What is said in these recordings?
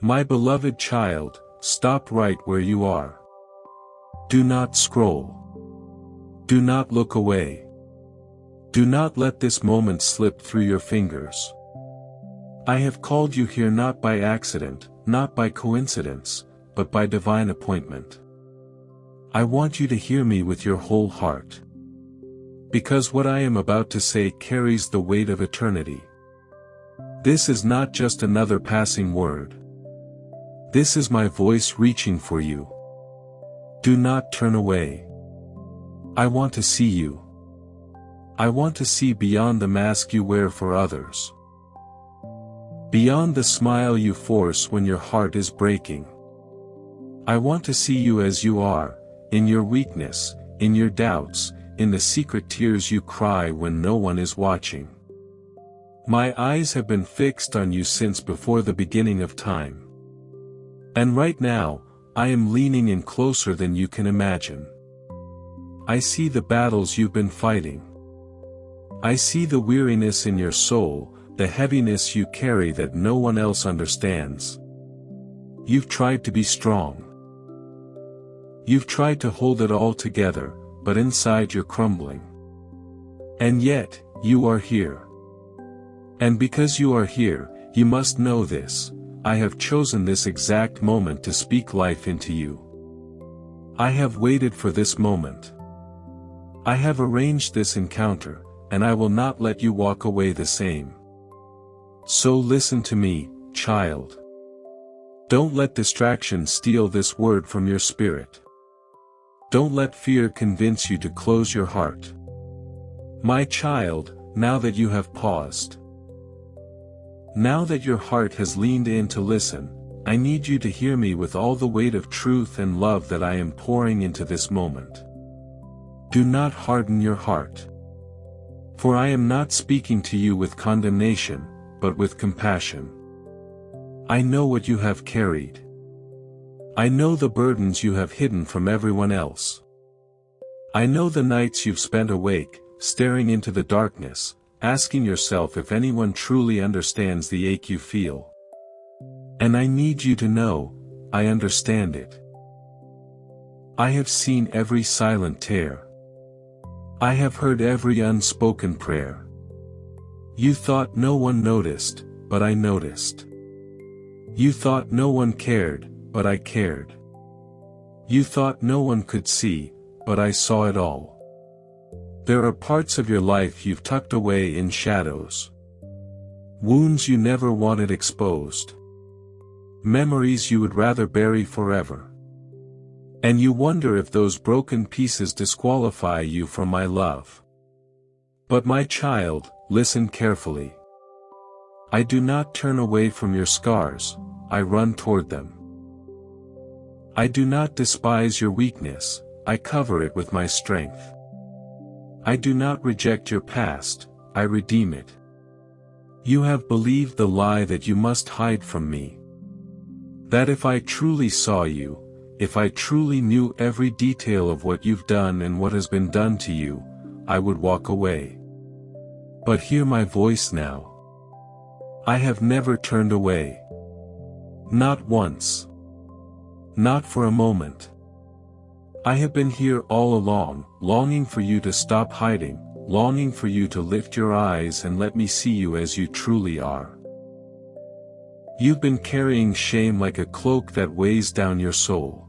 My beloved child, stop right where you are. Do not scroll. Do not look away. Do not let this moment slip through your fingers. I have called you here not by accident, not by coincidence, but by divine appointment. I want you to hear me with your whole heart. Because what I am about to say carries the weight of eternity. This is not just another passing word. This is my voice reaching for you. Do not turn away. I want to see you. I want to see beyond the mask you wear for others. Beyond the smile you force when your heart is breaking. I want to see you as you are, in your weakness, in your doubts, in the secret tears you cry when no one is watching. My eyes have been fixed on you since before the beginning of time. And right now, I am leaning in closer than you can imagine. I see the battles you've been fighting. I see the weariness in your soul, the heaviness you carry that no one else understands. You've tried to be strong. You've tried to hold it all together, but inside you're crumbling. And yet, you are here. And because you are here, you must know this: I have chosen this exact moment to speak life into you. I have waited for this moment. I have arranged this encounter, and I will not let you walk away the same. So listen to me, child. Don't let distraction steal this word from your spirit. Don't let fear convince you to close your heart. My child, now that you have paused, now that your heart has leaned in to listen, I need you to hear me with all the weight of truth and love that I am pouring into this moment. Do not harden your heart. For I am not speaking to you with condemnation, but with compassion. I know what you have carried. I know the burdens you have hidden from everyone else. I know the nights you've spent awake, staring into the darkness, asking yourself if anyone truly understands the ache you feel. And I need you to know, I understand it. I have seen every silent tear. I have heard every unspoken prayer. You thought no one noticed, but I noticed. You thought no one cared, but I cared. You thought no one could see, but I saw it all. There are parts of your life you've tucked away in shadows. Wounds you never wanted exposed. Memories you would rather bury forever. And you wonder if those broken pieces disqualify you from my love. But my child, listen carefully. I do not turn away from your scars, I run toward them. I do not despise your weakness, I cover it with my strength. I do not reject your past, I redeem it. You have believed the lie that you must hide from me. That if I truly saw you, if I truly knew every detail of what you've done and what has been done to you, I would walk away. But hear my voice now. I have never turned away. Not once. Not for a moment. I have been here all along, longing for you to stop hiding, longing for you to lift your eyes and let me see you as you truly are. You've been carrying shame like a cloak that weighs down your soul.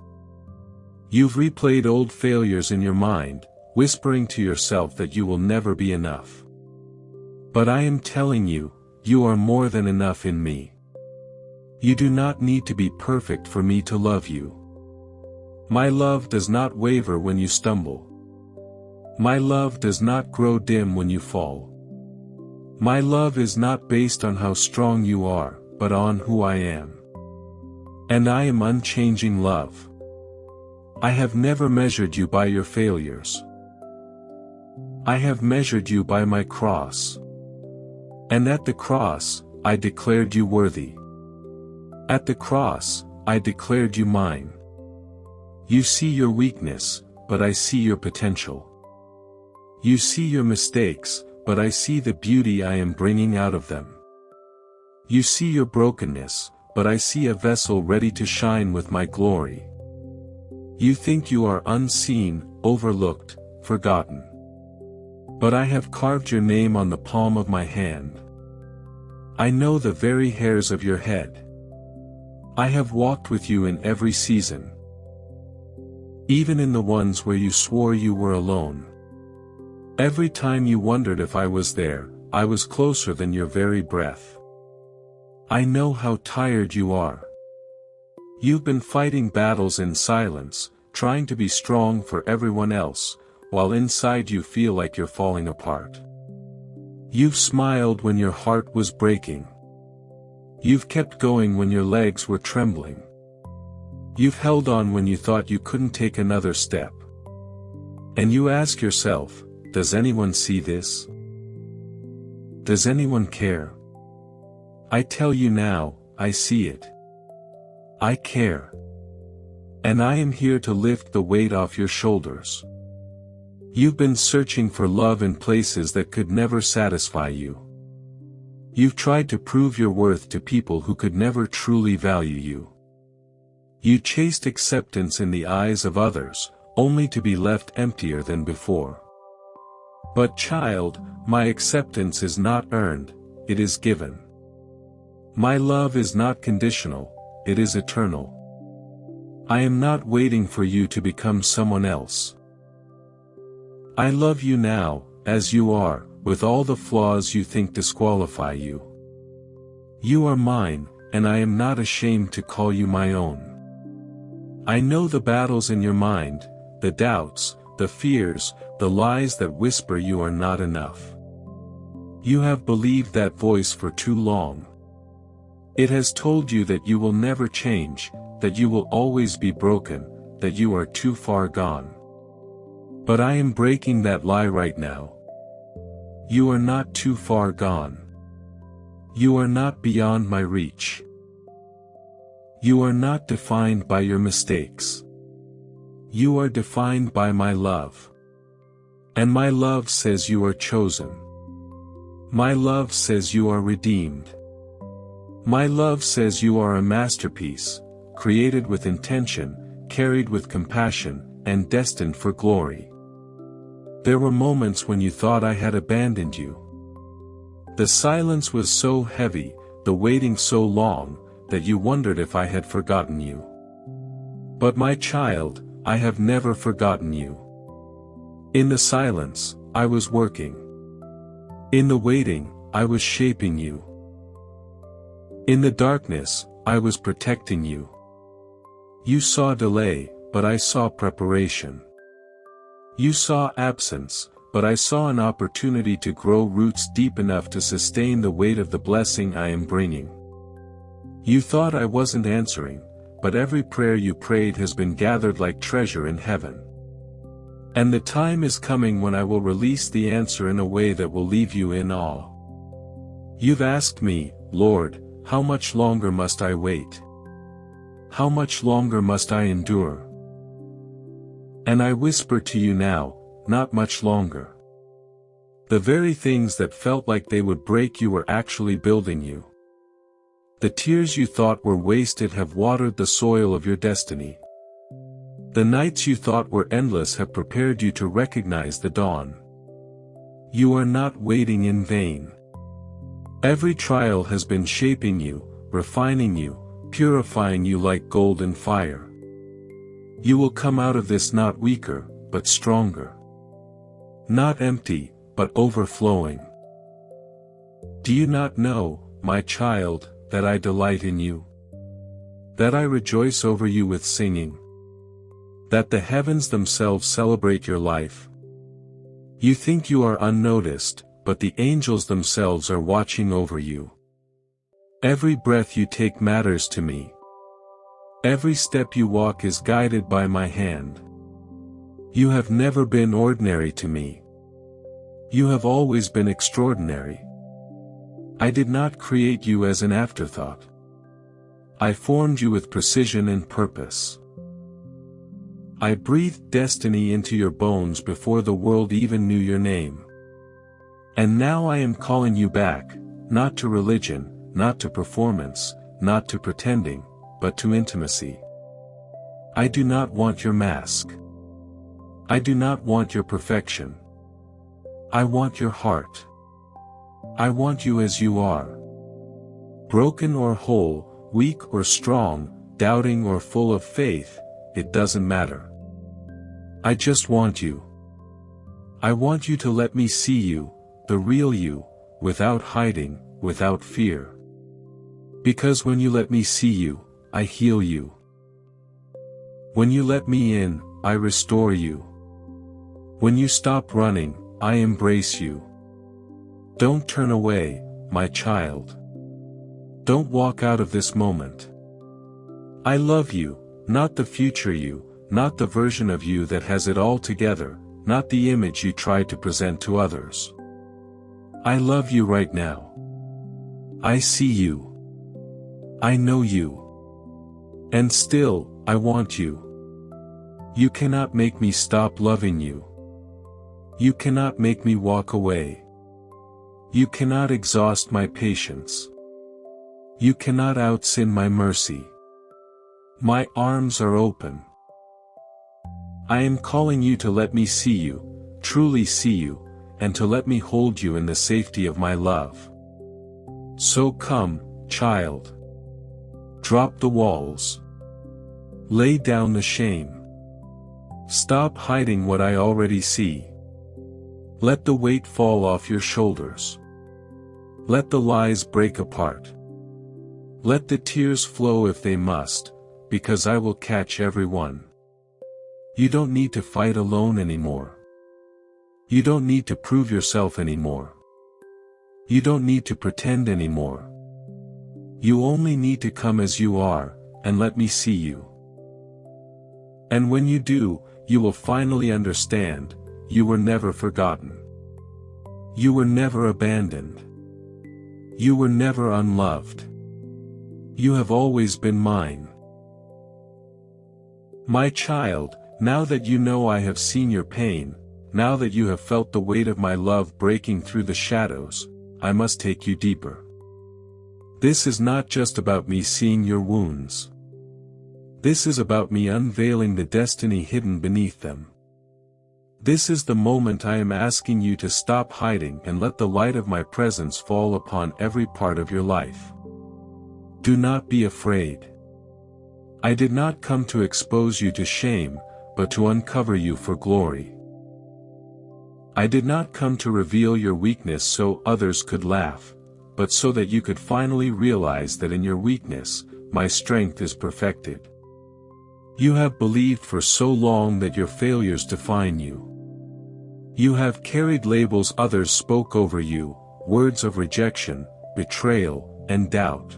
You've replayed old failures in your mind, whispering to yourself that you will never be enough. But I am telling you, you are more than enough in me. You do not need to be perfect for me to love you. My love does not waver when you stumble. My love does not grow dim when you fall. My love is not based on how strong you are, but on who I am. And I am unchanging love. I have never measured you by your failures. I have measured you by my cross. And at the cross, I declared you worthy. At the cross, I declared you mine. You see your weakness, but I see your potential. You see your mistakes, but I see the beauty I am bringing out of them. You see your brokenness, but I see a vessel ready to shine with my glory. You think you are unseen, overlooked, forgotten. But I have carved your name on the palm of my hand. I know the very hairs of your head. I have walked with you in every season, even in the ones where you swore you were alone. Every time you wondered if I was there, I was closer than your very breath. I know how tired you are. You've been fighting battles in silence, trying to be strong for everyone else, while inside you feel like you're falling apart. You've smiled when your heart was breaking. You've kept going when your legs were trembling. You've held on when you thought you couldn't take another step. And you ask yourself, does anyone see this? Does anyone care? I tell you now, I see it. I care. And I am here to lift the weight off your shoulders. You've been searching for love in places that could never satisfy you. You've tried to prove your worth to people who could never truly value you. You chased acceptance in the eyes of others, only to be left emptier than before. But child, my acceptance is not earned, it is given. My love is not conditional, it is eternal. I am not waiting for you to become someone else. I love you now, as you are, with all the flaws you think disqualify you. You are mine, and I am not ashamed to call you my own. I know the battles in your mind, the doubts, the fears, the lies that whisper you are not enough. You have believed that voice for too long. It has told you that you will never change, that you will always be broken, that you are too far gone. But I am breaking that lie right now. You are not too far gone. You are not beyond my reach. You are not defined by your mistakes. You are defined by my love. And my love says you are chosen. My love says you are redeemed. My love says you are a masterpiece, created with intention, carried with compassion, and destined for glory. There were moments when you thought I had abandoned you. The silence was so heavy, the waiting so long, that you wondered if I had forgotten you. But my child, I have never forgotten you. In the silence, I was working. In the waiting, I was shaping you. In the darkness, I was protecting you. You saw delay, but I saw preparation. You saw absence, but I saw an opportunity to grow roots deep enough to sustain the weight of the blessing I am bringing. You thought I wasn't answering, but every prayer you prayed has been gathered like treasure in heaven. And the time is coming when I will release the answer in a way that will leave you in awe. You've asked me, Lord, how much longer must I wait? How much longer must I endure? And I whisper to you now, not much longer. The very things that felt like they would break you were actually building you. The tears you thought were wasted have watered the soil of your destiny. The nights you thought were endless have prepared you to recognize the dawn. You are not waiting in vain. Every trial has been shaping you, refining you, purifying you like gold in fire. You will come out of this not weaker, but stronger. Not empty, but overflowing. Do you not know, my child, that I delight in you? That I rejoice over you with singing? That the heavens themselves celebrate your life? You think you are unnoticed, but the angels themselves are watching over you. Every breath you take matters to me. Every step you walk is guided by my hand. You have never been ordinary to me. You have always been extraordinary. I did not create you as an afterthought. I formed you with precision and purpose. I breathed destiny into your bones before the world even knew your name. And now I am calling you back, not to religion, not to performance, not to pretending, but to intimacy. I do not want your mask. I do not want your perfection. I want your heart. I want you as you are. Broken or whole, weak or strong, doubting or full of faith, it doesn't matter. I just want you. I want you to let me see you, the real you, without hiding, without fear. Because when you let me see you, I heal you. When you let me in, I restore you. When you stop running, I embrace you. Don't turn away, my child. Don't walk out of this moment. I love you, not the future you, not the version of you that has it all together, not the image you try to present to others. I love you right now. I see you. I know you. And still, I want you. You cannot make me stop loving you. You cannot make me walk away. You cannot exhaust my patience. You cannot outsin my mercy. My arms are open. I am calling you to let me see you, truly see you, and to let me hold you in the safety of my love. So come, child. Drop the walls. Lay down the shame. Stop hiding what I already see. Let the weight fall off your shoulders. Let the lies break apart. Let the tears flow if they must, because I will catch every one. You don't need to fight alone anymore. You don't need to prove yourself anymore. You don't need to pretend anymore. You only need to come as you are, and let me see you. And when you do, you will finally understand, you were never forgotten. You were never abandoned. You were never unloved. You have always been mine. My child, now that you know I have seen your pain, now that you have felt the weight of my love breaking through the shadows, I must take you deeper. This is not just about me seeing your wounds. This is about me unveiling the destiny hidden beneath them. This is the moment I am asking you to stop hiding and let the light of my presence fall upon every part of your life. Do not be afraid. I did not come to expose you to shame, but to uncover you for glory. I did not come to reveal your weakness so others could laugh, but so that you could finally realize that in your weakness, my strength is perfected. You have believed for so long that your failures define you. You have carried labels others spoke over you, words of rejection, betrayal, and doubt.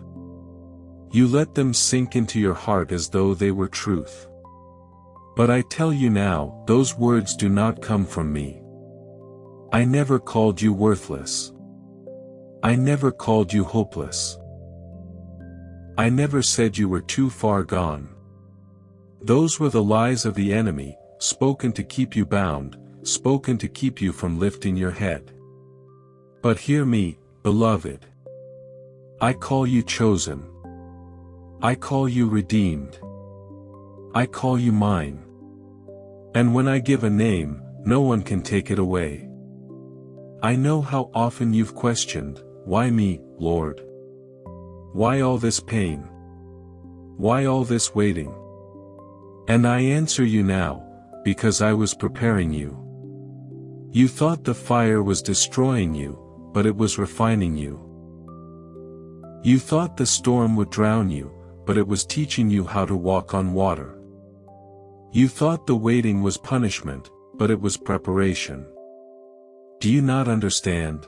You let them sink into your heart as though they were truth. But I tell you now, those words do not come from me. I never called you worthless. I never called you hopeless. I never said you were too far gone. Those were the lies of the enemy, spoken to keep you bound, spoken to keep you from lifting your head. But hear me, beloved. I call you chosen. I call you redeemed. I call you mine. And when I give a name, no one can take it away. I know how often you've questioned, why me, Lord? Why all this pain? Why all this waiting? And I answer you now, because I was preparing you. You thought the fire was destroying you, but it was refining you. You thought the storm would drown you, but it was teaching you how to walk on water. You thought the waiting was punishment, but it was preparation. Do you not understand?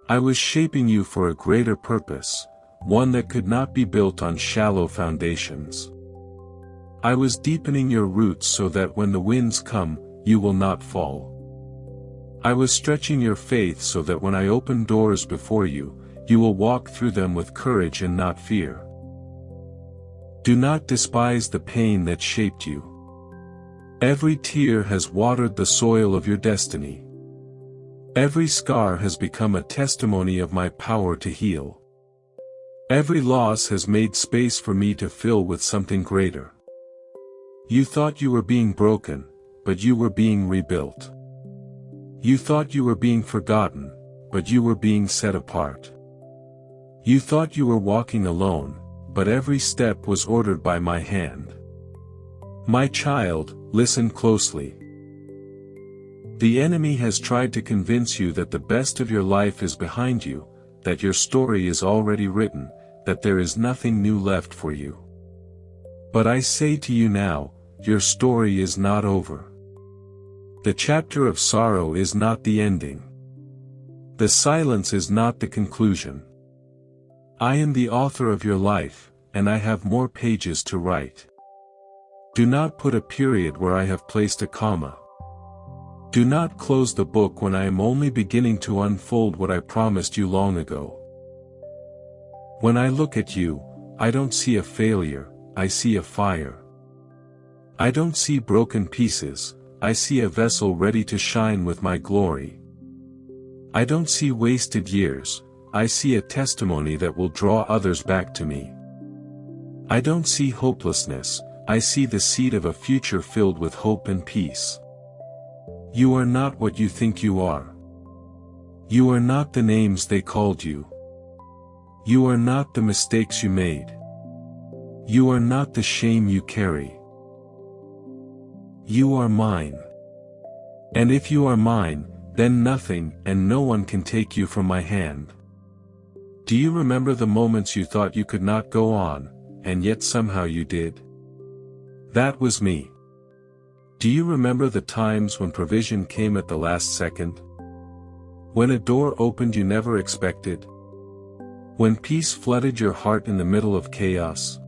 I was shaping you for a greater purpose, one that could not be built on shallow foundations. I was deepening your roots so that when the winds come, you will not fall. I was stretching your faith so that when I open doors before you, you will walk through them with courage and not fear. Do not despise the pain that shaped you. Every tear has watered the soil of your destiny. Every scar has become a testimony of my power to heal. Every loss has made space for me to fill with something greater. You thought you were being broken, but you were being rebuilt. You thought you were being forgotten, but you were being set apart. You thought you were walking alone, but every step was ordered by my hand. My child, listen closely. The enemy has tried to convince you that the best of your life is behind you, that your story is already written, that there is nothing new left for you. But I say to you now, your story is not over. The chapter of sorrow is not the ending. The silence is not the conclusion. I am the author of your life, and I have more pages to write. Do not put a period where I have placed a comma. Do not close the book when I am only beginning to unfold what I promised you long ago. When I look at you, I don't see a failure, I see a fire. I don't see broken pieces, I see a vessel ready to shine with my glory. I don't see wasted years, I see a testimony that will draw others back to me. I don't see hopelessness, I see the seed of a future filled with hope and peace. You are not what you think you are. You are not the names they called you. You are not the mistakes you made. You are not the shame you carry. You are mine. And if you are mine, then nothing and no one can take you from my hand. Do you remember the moments you thought you could not go on, and yet somehow you did? That was me. Do you remember the times when provision came at the last second? When a door opened you never expected? When peace flooded your heart in the middle of chaos?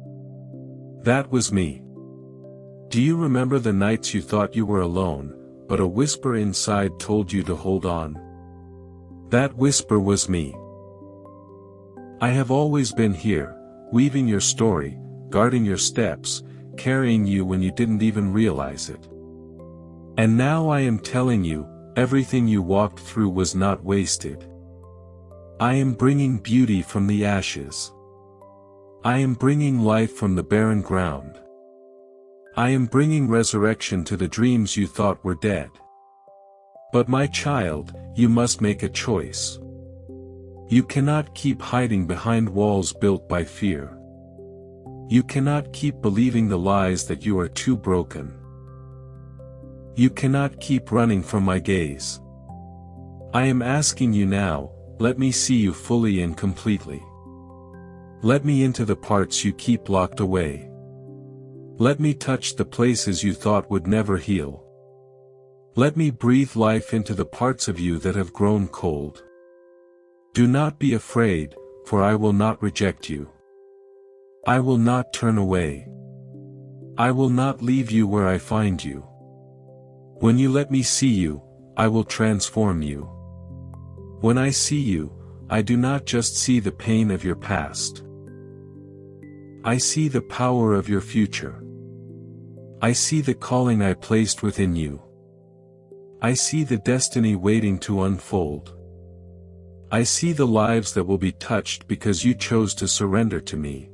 That was me. Do you remember the nights you thought you were alone, but a whisper inside told you to hold on? That whisper was me. I have always been here, weaving your story, guarding your steps, carrying you when you didn't even realize it. And now I am telling you, everything you walked through was not wasted. I am bringing beauty from the ashes. I am bringing life from the barren ground. I am bringing resurrection to the dreams you thought were dead. But my child, you must make a choice. You cannot keep hiding behind walls built by fear. You cannot keep believing the lies that you are too broken. You cannot keep running from my gaze. I am asking you now, let me see you fully and completely. Let me into the parts you keep locked away. Let me touch the places you thought would never heal. Let me breathe life into the parts of you that have grown cold. Do not be afraid, for I will not reject you. I will not turn away. I will not leave you where I find you. When you let me see you, I will transform you. When I see you, I do not just see the pain of your past. I see the power of your future. I see the calling I placed within you. I see the destiny waiting to unfold. I see the lives that will be touched because you chose to surrender to me.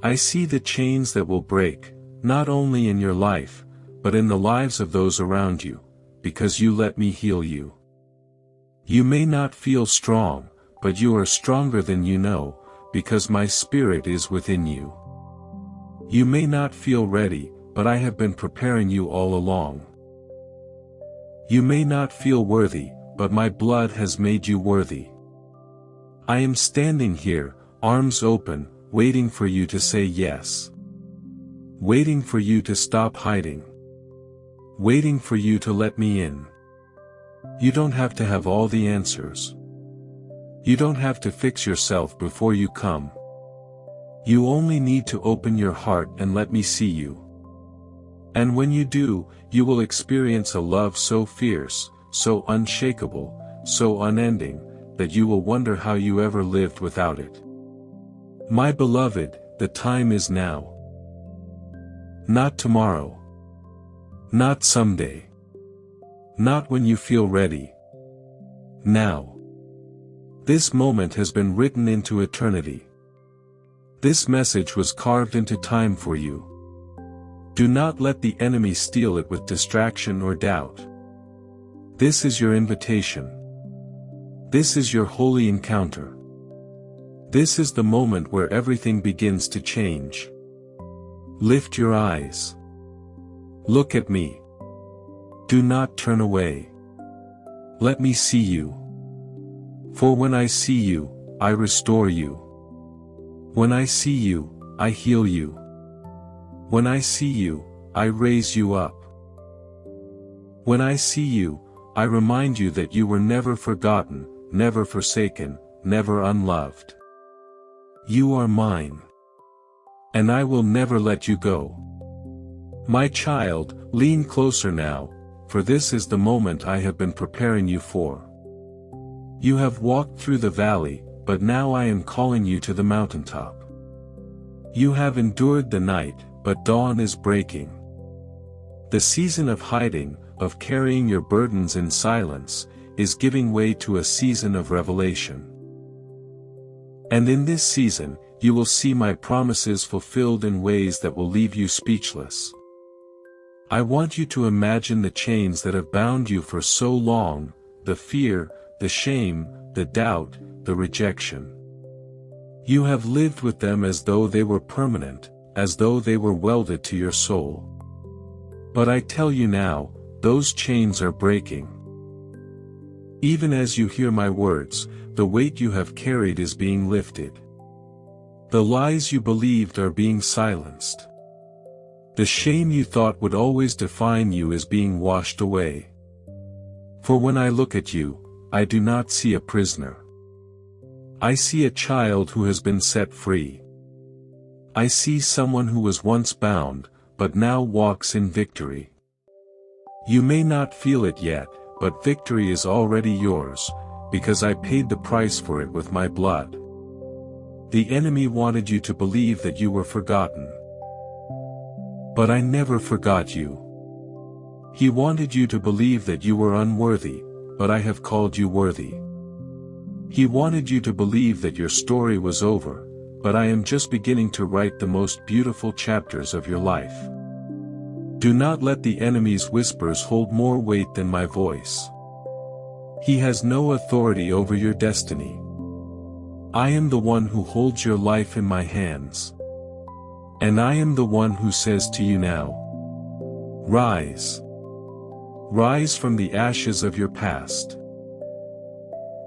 I see the chains that will break, not only in your life, but in the lives of those around you, because you let me heal you. You may not feel strong, but you are stronger than you know, because my spirit is within you. You may not feel ready, but I have been preparing you all along. You may not feel worthy, but my blood has made you worthy. I am standing here, arms open, waiting for you to say yes. Waiting for you to stop hiding. Waiting for you to let me in. You don't have to have all the answers. You don't have to fix yourself before you come. You only need to open your heart and let me see you. And when you do, you will experience a love so fierce, so unshakable, so unending, that you will wonder how you ever lived without it. My beloved, the time is now. Not tomorrow. Not someday. Not when you feel ready. Now. This moment has been written into eternity. This message was carved into time for you. Do not let the enemy steal it with distraction or doubt. This is your invitation. This is your holy encounter. This is the moment where everything begins to change. Lift your eyes. Look at me. Do not turn away. Let me see you. For when I see you, I restore you. When I see you, I heal you. When I see you, I raise you up. When I see you, I remind you that you were never forgotten, never forsaken, never unloved. You are mine. And I will never let you go. My child, lean closer now, for this is the moment I have been preparing you for. You have walked through the valley, but now I am calling you to the mountaintop. You have endured the night, but dawn is breaking. The season of hiding, of carrying your burdens in silence, is giving way to a season of revelation. And in this season, you will see my promises fulfilled in ways that will leave you speechless. I want you to imagine the chains that have bound you for so long, the fear, the shame, the doubt, the rejection. You have lived with them as though they were permanent, as though they were welded to your soul. But I tell you now, those chains are breaking. Even as you hear my words, the weight you have carried is being lifted. The lies you believed are being silenced. The shame you thought would always define you is being washed away. For when I look at you, I do not see a prisoner. I see a child who has been set free. I see someone who was once bound, but now walks in victory. You may not feel it yet, but victory is already yours, because I paid the price for it with my blood. The enemy wanted you to believe that you were forgotten. But I never forgot you. He wanted you to believe that you were unworthy, but I have called you worthy. He wanted you to believe that your story was over, but I am just beginning to write the most beautiful chapters of your life. Do not let the enemy's whispers hold more weight than my voice. He has no authority over your destiny. I am the one who holds your life in my hands. And I am the one who says to you now, rise. Rise from the ashes of your past.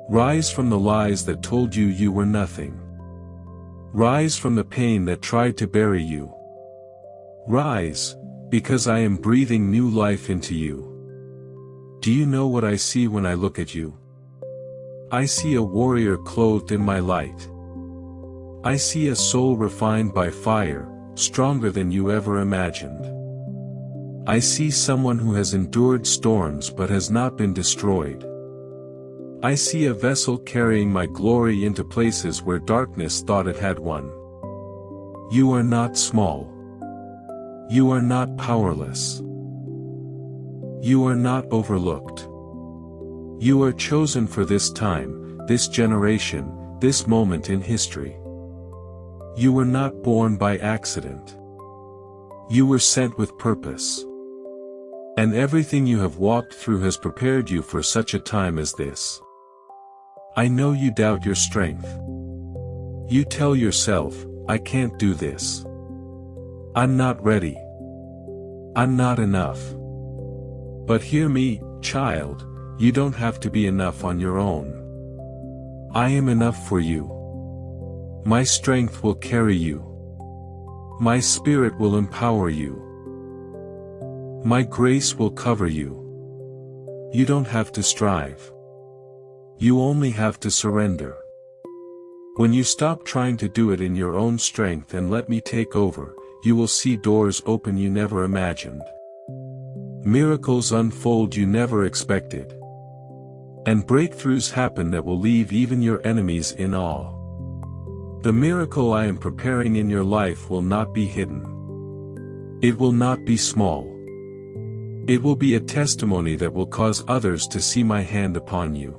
Rise from the lies that told you you were nothing. Rise from the pain that tried to bury you. Rise, because I am breathing new life into you. Do you know what I see when I look at you? I see a warrior clothed in my light. I see a soul refined by fire, stronger than you ever imagined. I see someone who has endured storms but has not been destroyed. I see a vessel carrying my glory into places where darkness thought it had won. You are not small. You are not powerless. You are not overlooked. You are chosen for this time, this generation, this moment in history. You were not born by accident. You were sent with purpose. And everything you have walked through has prepared you for such a time as this. I know you doubt your strength. You tell yourself, I can't do this. I'm not ready. I'm not enough. But hear me, child, you don't have to be enough on your own. I am enough for you. My strength will carry you. My spirit will empower you. My grace will cover you. You don't have to strive. You only have to surrender. When you stop trying to do it in your own strength and let me take over, you will see doors open you never imagined. Miracles unfold you never expected. And breakthroughs happen that will leave even your enemies in awe. The miracle I am preparing in your life will not be hidden. It will not be small. It will be a testimony that will cause others to see my hand upon you.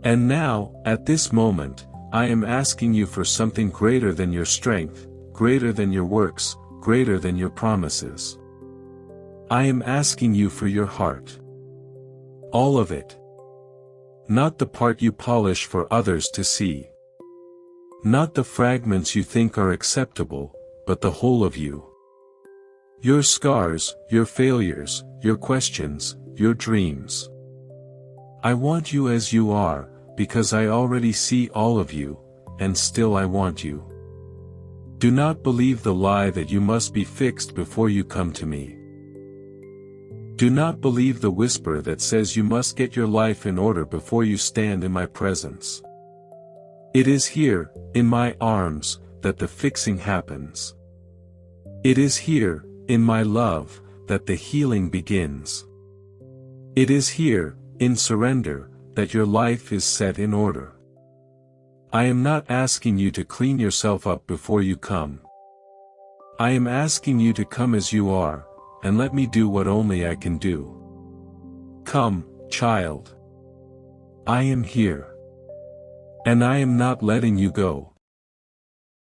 And now, at this moment, I am asking you for something greater than your strength, greater than your works, greater than your promises. I am asking you for your heart. All of it. Not the part you polish for others to see. Not the fragments you think are acceptable, but the whole of you. Your scars, your failures, your questions, your dreams. I want you as you are, because I already see all of you, and still I want you. Do not believe the lie that you must be fixed before you come to me. Do not believe the whisper that says you must get your life in order before you stand in my presence. It is here, in my arms, that the fixing happens. It is here, in my love, that the healing begins. It is here, in surrender, that your life is set in order. I am not asking you to clean yourself up before you come. I am asking you to come as you are, and let me do what only I can do. Come, child. I am here. And I am not letting you go.